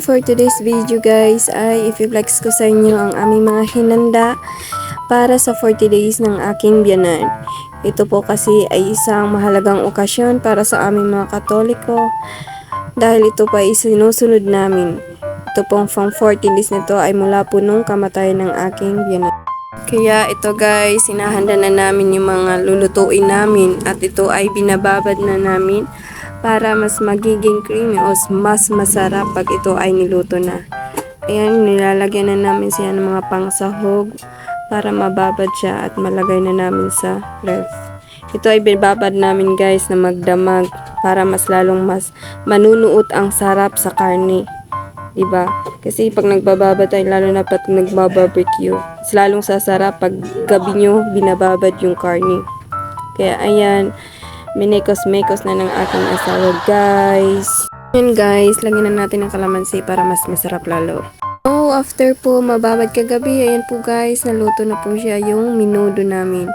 for today's video guys ay i-flex ko sa inyo ang aming mga hinanda para sa 40 days ng aking biyanan. Ito po kasi ay isang mahalagang okasyon para sa aming mga Katoliko dahil ito pa ay sinusunod namin. Ito pong 40 days nito ay mula po nung kamatayan ng aking biyanan. Kaya ito guys, sinahanda na namin yung mga lulutuin namin at ito ay binababad na namin para mas magiging creamy o mas masarap pag ito ay niluto na. Ayan, nilalagyan na namin siya ng mga pangsahog para mababad siya at malagay na namin sa ref. Ito ay binababad namin guys na magdamag para mas lalong mas manunuot ang sarap sa karne. Diba? Kasi pag nagbababad tayo, lalo na pag nagbabarbecue, mas lalong sasarap pag gabi nyo binababad yung karne. Kaya ayan, minekos-mekos na ng aking asawa guys. Ayan guys, lagyan na natin ng kalamansi para mas masarap lalo. So after po mababad kagabi, ayan po guys, naluto na po siya yung minudo namin.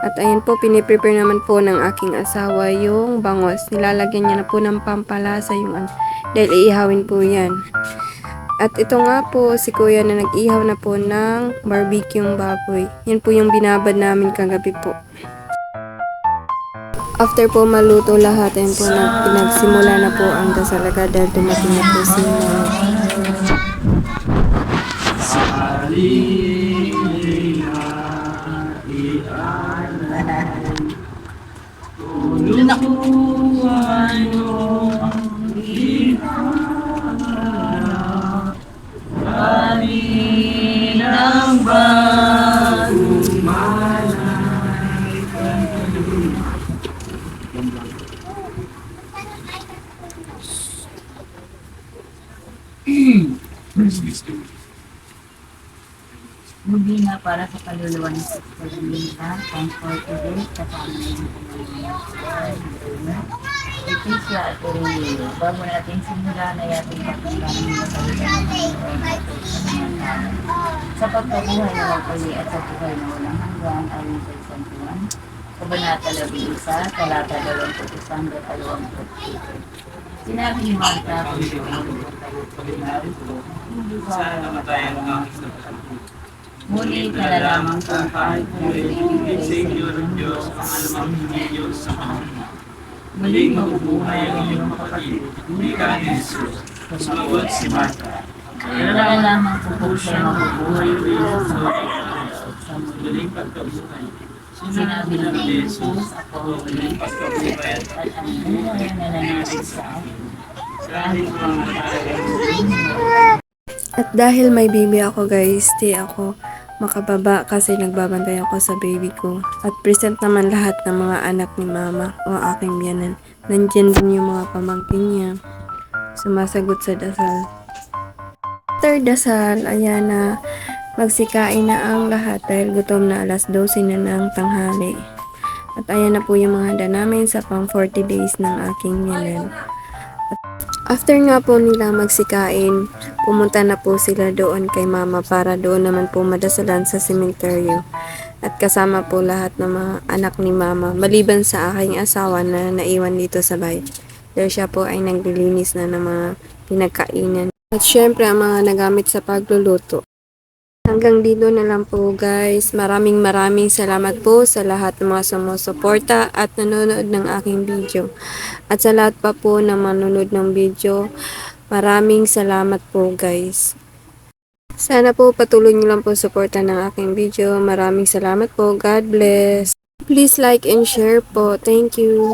At ayan po, piniprepare naman po ng aking asawa yung bangos. Nilalagyan niya na po ng pampalasa yung dahil iihawin po yan. At ito nga po, si kuya na nag-ihaw na po ng barbecue baboy. Yan po yung binabad namin kagabi po. After po maluto lahat, ayan po, pinagsimula na po ang dasalaga dahil dumating na po si Mama. Muli nga para sa kaluluwa ng pagkakalita, comfortable, kasama na yung pagkakalita. Ito siya at bago natin simulan na yating pakinggan ng masalita sa pagkabuhay na magpuli at sa buhay na walang hanggan ayon sa isang tuwan. Kabanata 11, talata 21-20. Sinabi ni Martha kung sana namatayan ang muli nalalamang kung kahit Ibig sa inyo ng Diyos ang alamang hindi Diyos sa kanila. muling Muling mabubuhay ang inyong kapatid, hindi ka ni Jesus, sumagot si Martha. nalalamang kung siya mabubuhay Buhay rin sa muling pagkabuhay. sinabi ng Jesus, ako Muling pagkabuhay at ang buhay na nangyari sa akin. kahit mamatay. At dahil may baby ako guys, stay ako makababa kasi nagbabantay ako sa baby ko. At present naman lahat ng mga anak ni Mama o aking biyanan. Nandyan din yung mga pamangkin niya. Sumasagot sa dasal. After dasal, ayan na magsikain na ang lahat dahil gutom na 12:00 na ng tanghali. At ayan na po yung mga handa namin sa pang 40 days ng aking biyanan. After nga po nila magsikain, pumunta na po sila doon kay Mama para doon naman po madasalan sa sementeryo. At kasama po lahat ng mga anak ni Mama, maliban sa aking asawa na naiwan dito sa bahay. Dahil siya po ay naglilinis na ng mga pinagkainan. At syempre ang mga nagamit sa pagluluto. Hanggang dito na lang po guys. Maraming salamat po sa lahat ng mga sumusuporta at nanonood ng aking video. At sa lahat pa po na manonood ng video, maraming salamat po guys. Sana po patuloy niyo lang po suporta ng aking video. Maraming salamat po. God bless. Please like and share po. Thank you.